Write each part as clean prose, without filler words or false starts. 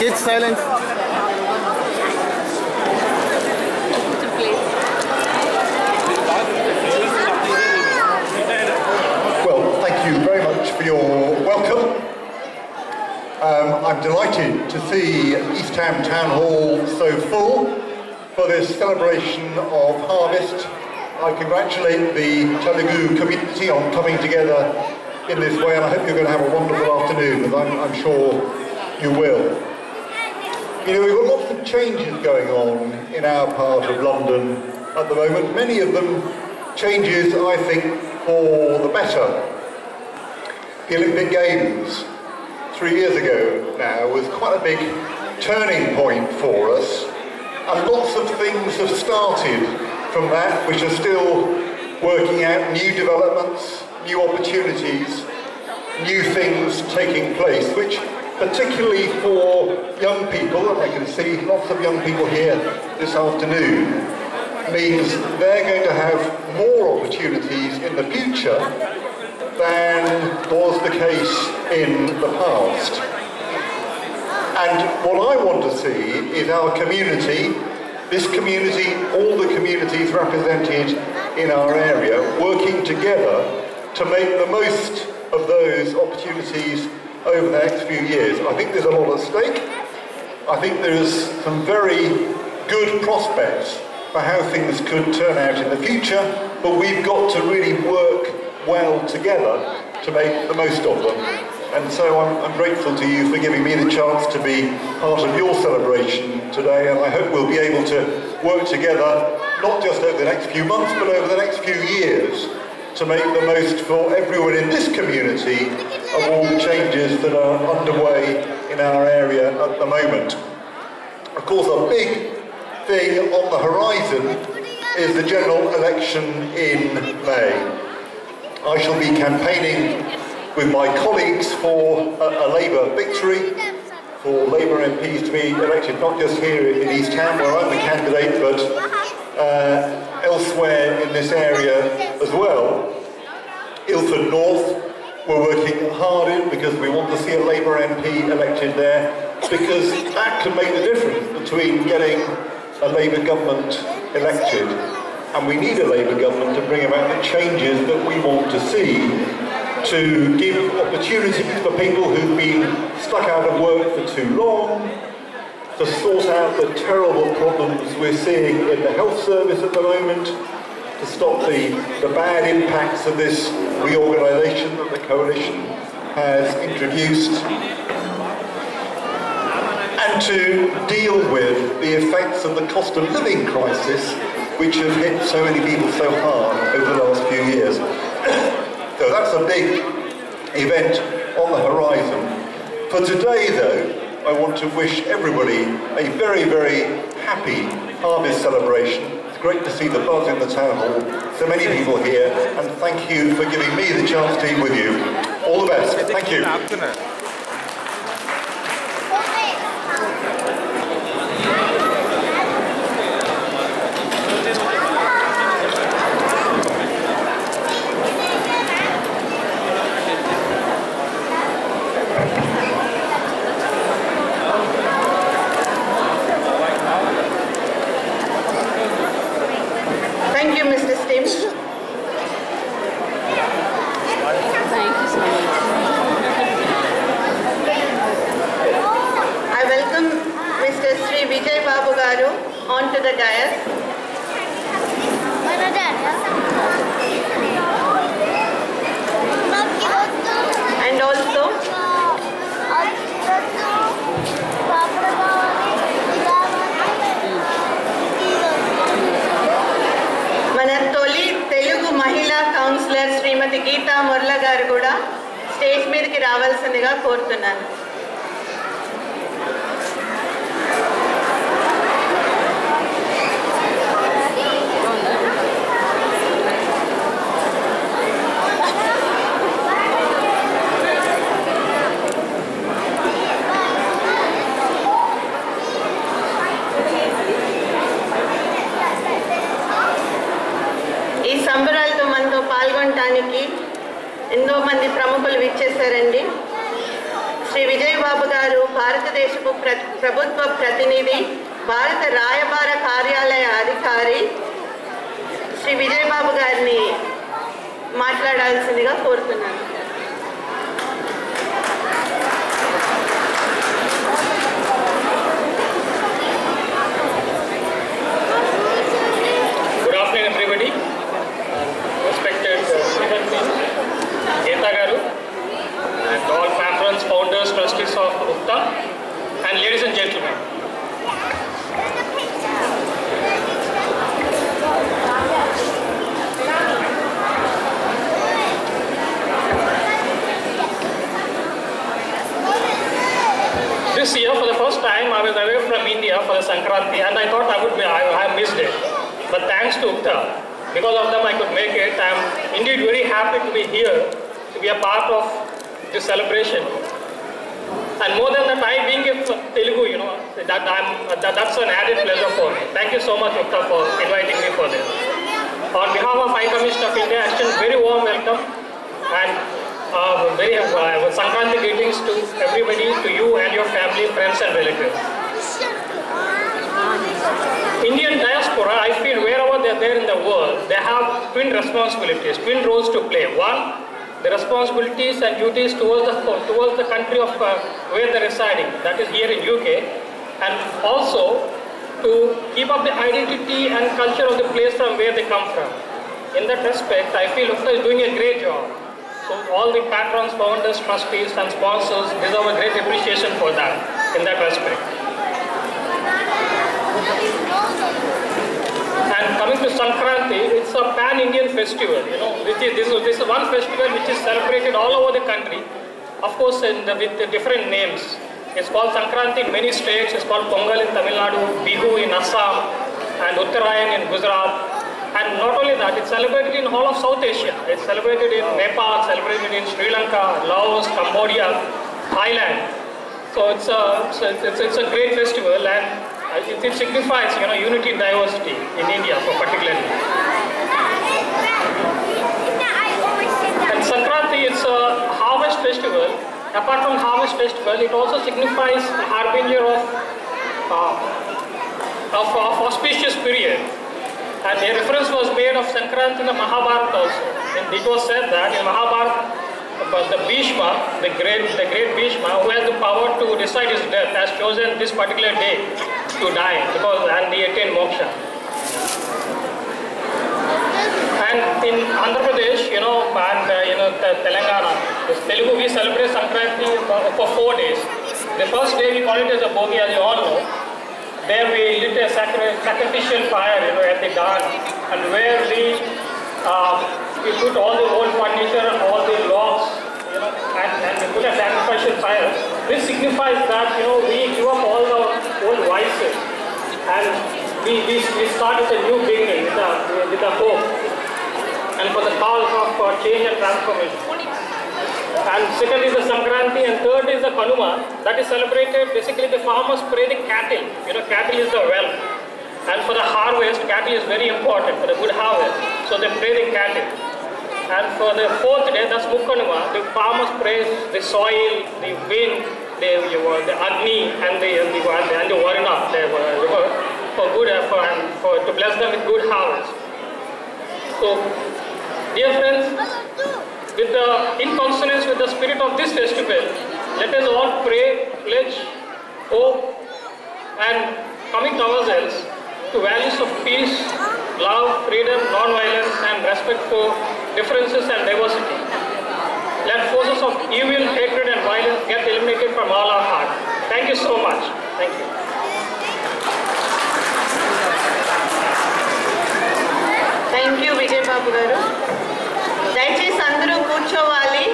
Kids, silence. Well, thank you very much for your welcome. I'm delighted to see East Ham Town Hall so full for this celebration of harvest. I congratulate the Telugu community on coming together in this way, and I hope you're going to have a wonderful afternoon, as I'm sure you will. You know, we've got lots of changes going on in our part of London at the moment, many of them changes, I think, for the better. The Olympic Games 3 years ago now was quite a big turning point for us, and lots of things have started from that which are still working out, new developments, new opportunities, new things taking place, which particularly for young people, and I can see lots of young people here this afternoon, means they're going to have more opportunities in the future than was the case in the past. And what I want to see is our community, this community, all the communities represented in our area, working together to make the most of those opportunities over the next few years. I think there's a lot at stake. I think there's some very good prospects for how things could turn out in the future, but we've got to really work well together to make the most of them. And so I'm grateful to you for giving me the chance to be part of your celebration today, and I hope we'll be able to work together, not just over the next few months, but over the next few years, to make the most for everyone in this community of all the changes that are underway in our area at the moment. Of course, a big thing on the horizon is the general election in May. I shall be campaigning with my colleagues for a Labour victory, for Labour MPs to be elected not just here in East Ham, where I'm the candidate, but elsewhere in this area as well. Ilford North we're working hard in because we want to see a Labour MP elected there, because that can make the difference between getting a Labour government elected, and we need a Labour government to bring about the changes that we want to see, to give opportunities for people who've been stuck out of work for too long, to sort out the terrible problems we're seeing in the health service at the moment, to stop the bad impacts of this reorganisation that the coalition has introduced, and to deal with the effects of the cost of living crisis which have hit so many people so hard over the last few years. So that's a big event on the horizon. For today though, I want to wish everybody a very, very happy harvest celebration. It's great to see the buzz in the town hall, so many people here, and thank you for giving me the chance to be with you. All the best. Thank you. Thank you, Mr. Stim. Thank you so much. I welcome Mr. Sri Vijay Babu Garu onto the dais. And also మన తొలి తెలుగు మహిళా councillor శ్రీమతి గీతా మురళ గారు కూడా stage మీదకి రావాల్సిందిగా కోరుతున్నాను. ఈ సంబరాలతో మనతో పాల్గొనడానికి ఎంతో మంది ప్రముఖులు విచ్చేశారండి. శ్రీ విజయ్ బాబు గారు భారతదేశపు ప్రభుత్వ ప్రతినిధి, భారత రాయబార కార్యాలయ అధికారి శ్రీ విజయబాబు గారిని మాట్లాడాల్సిందిగా కోరుతున్నాను. Good afternoon, everybody. Respected Geta Garu and all patrons, founders, trustees of Ukta, and ladies and gentlemen. This year, for the first time, I was away from India for the Sankranti, and I thought I missed it. But thanks to Ukta, because of them I could make it. I am indeed very happy to be here, to be a part of this celebration. And more than that, I being a Telugu, that's an added pleasure for me. Thank you so much, Ukta, for inviting me for this. On behalf of High Commission of India, I extend very warm welcome and very Sankranti greetings to everybody, to you and your family, friends and relatives. Indian diaspora, I feel wherever they are there in the world, they have twin responsibilities, twin roles to play. One, the responsibilities and duties towards the country of where they are residing, that is here in UK, and also to keep up the identity and culture of the place from where they come from. In that respect, I feel Ukta is doing a great job. So all the patrons, founders, trustees and sponsors deserve a great appreciation for that, in that respect. And coming to Sankranti, it's a pan-Indian festival, this is one festival which is celebrated all over the country, of course with different names. It's called Sankranti in many states, it's called Pongal in Tamil Nadu, Bihu in Assam, and Uttarayan in Gujarat. And not only that, it's celebrated in all of South Asia. It's celebrated in Nepal, celebrated in Sri Lanka, Laos, Cambodia, Thailand. So it's a great festival, and it signifies unity and diversity in India particularly. And Sankranti, it's a harvest festival. Apart from harvest festival, it also signifies a harbinger of auspicious period. And a reference was made of Sankranti in the Mahabharata also. And it was said that in Mahabharata, the Bhishma, the great Bhishma, who has the power to decide his death, has chosen this particular day to die and he attained moksha. And in Andhra Pradesh, Telangana, Telugu, we celebrate Sankranti for 4 days. The first day we call it as a bogi, as you all know. There we lit a sacrificial fire, at the dawn, and where we put all the old furniture and all the logs, and we put a sacrificial fire. This signifies that, we give up all the old vices, and we start with a new beginning, with a hope, and for the cause of change and transformation. And second is the Sankranti, and third is the Kanuma. That is celebrated, basically the farmers pray the cattle. Cattle is the wealth. And for the harvest, cattle is very important for the good harvest. So they pray the cattle. And for the fourth day, that's Mukkanuma. The farmers praise the soil, the wind, the Agni, and the Varuna, the river, for good to bless them with good harvest. So, dear friends, in consonance with the spirit of this festival, let us all pray, pledge, hope, and commit ourselves to values of peace, love, freedom, non-violence, and respect for differences and diversity. Let forces of evil, hatred, and violence get eliminated from all our hearts. Thank you so much. Thank you. Thank you, Vijay Babu garu. దయచేసి అందరూ కూర్చోవాలి.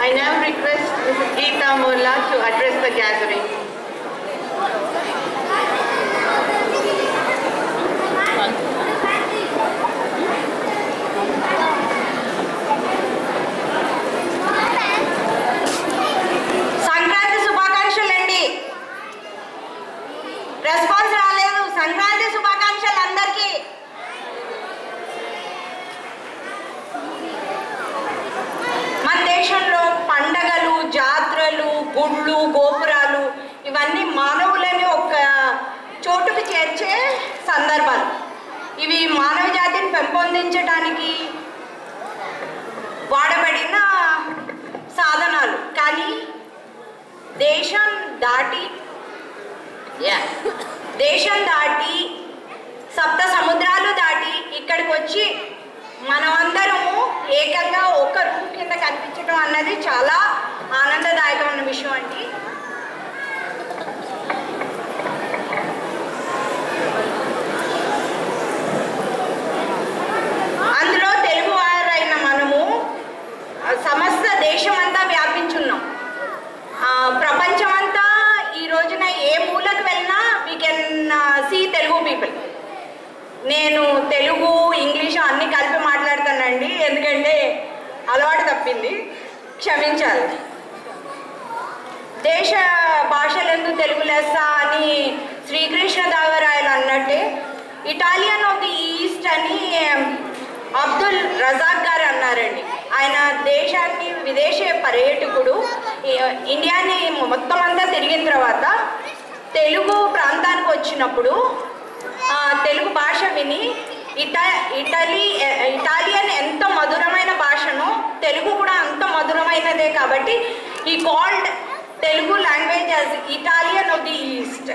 I now request Mrs. Geeta Murla to address the gathering. Sankranti శుభాకాంక్షలండి. Response రాలేదు. సంక్రాంతి శుభాకాంక్షలు అందరికీ. దేశంలో పండగలు, జాతరలు, గుళ్ళు, గోపురాలు ఇవన్నీ మానవులని ఒక చోటుకు చేర్చే సందర్భాలు. ఇవి మానవ జాతిని పెంపొందించడానికి వాడబడిన సాధనాలు. కానీ దేశం దాటి సప్త సముద్రాలు దాటి ఇక్కడికి వచ్చి మనమందరము ఏకంగా ఒక రూమ్ కింద కనిపించడం అన్నది చాలా ఆనందదాయకమైన విషయం అండి. అందులో తెలుగువారైన మనము సమస్త దేశమంతా వ్యాపించున్నాం. ప్రపంచమంతా ఈ రోజున ఏ మూలకు వెళ్ళినా we can see Telugu people. నేను తెలుగు, ఇంగ్లీషు అన్నీ కలిపి మాట్లాడతానండి, ఎందుకంటే అలవాటు తప్పింది, క్షమించాలి. దేశ భాషలందు తెలుగు లెస్స అని శ్రీకృష్ణదేవరాయలు అన్నట్టే ఇటాలియన్ ఆఫ్ ది ఈస్ట్ అని అబ్దుల్ రజాక్ గారు అన్నారండి. ఆయన దేశాన్ని విదేశీ పర్యాటకుడు ఇండియాని మొత్తం అంతా తిరిగిన తర్వాత తెలుగు ప్రాంతానికి వచ్చినప్పుడు తెలుగు భాష విని ఇటాలియన్ ఎంత మధురమైన భాషనో తెలుగు కూడా అంత మధురమైనదే కాబట్టి ఈ called Telugu language as Italian of the east.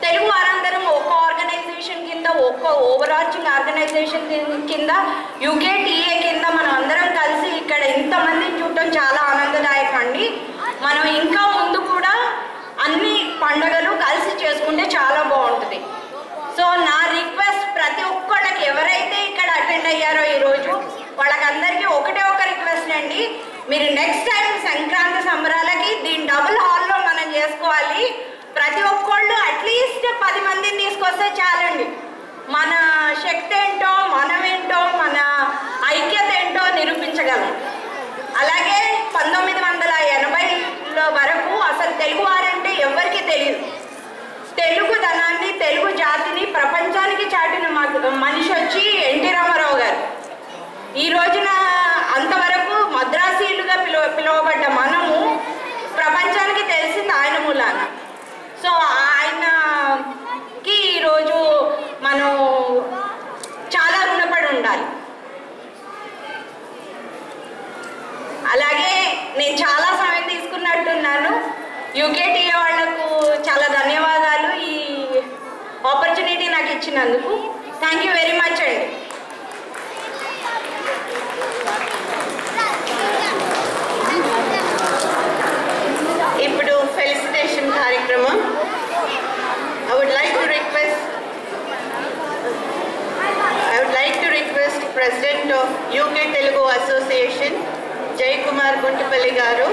Telugu వారందరం ఒక ఆర్గనైజేషన్ కింద, ఒక ఓవరార్చింగ్ ఆర్గనైజేషన్ కింద, యూకేటీఏ కింద మనం అందరం కలిసి ఇక్కడ ఇంతమందిని చూడటం చాలా ఆనందదాయకం అండి. మనం ఇంకా ముందు కూడా అన్ని పండుగలు కలిసి చేసుకుంటే చాలా బాగుంటుంది. సో నా రిక్వెస్ట్ ప్రతి ఒక్కళ్ళకి, ఎవరైతే ఇక్కడ అటెండ్ అయ్యారో ఈరోజు వాళ్ళకందరికీ ఒకటే ఒక రిక్వెస్ట్ అండి, మీరు నెక్స్ట్ టైం సంక్రాంతి సంబరాలకి దీని డబుల్ హాల్లో మనం చేసుకోవాలి. ప్రతి ఒక్కళ్ళు అట్లీస్ట్ 10 మందిని తీసుకొస్తే చాలండి. మన శక్తి ఏంటో, మనమేంటో, మన ఐక్యత ఏంటో నిరూపించగలం. అలాగే 1980 వరకు అసలు తెలుగు వారంటే ఎవరికి తెలియదు. తెలుగుదనాన్ని, తెలుగు జాతిని ప్రపంచానికి చాటిన మనిషి వచ్చి ఎన్టీ రామారావు గారు. ఈ రోజున అంతవరకు మద్రాసీలుగా పిలువబడ్డ మనము ప్రపంచానికి తెలిసింది ఆయన మూలాన. సో ఆయనకి ఈరోజు మనం చాలా రుణపడి ఉండాలి. అలాగే నేను చాలా సమయం తీసుకున్నట్టున్నాను. యూకేటీఏ వాళ్లకు చాలా ధన్యవాదాలు ఈ ఆపర్చునిటీ నాకు ఇచ్చినందుకు. థ్యాంక్ యూ వెరీ మచ్ అండి. ఇప్పుడు ఫెలిసిటేషన్ కార్యక్రమం. I would like to request President of UK Telugu Association, Jai Kumar Guntupalli garu,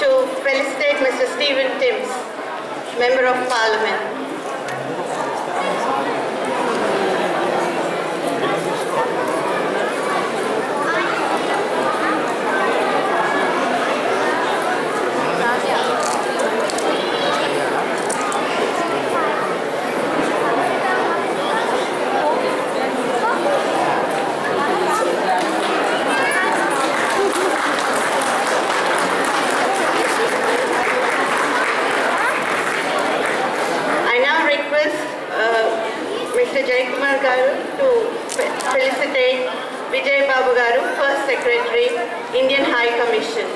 to felicitate Mr. Stephen Timms, Member of Parliament. Mr. Jai Kumar garu to felicitate Vijay Babu garu, First Secretary, Indian High Commission.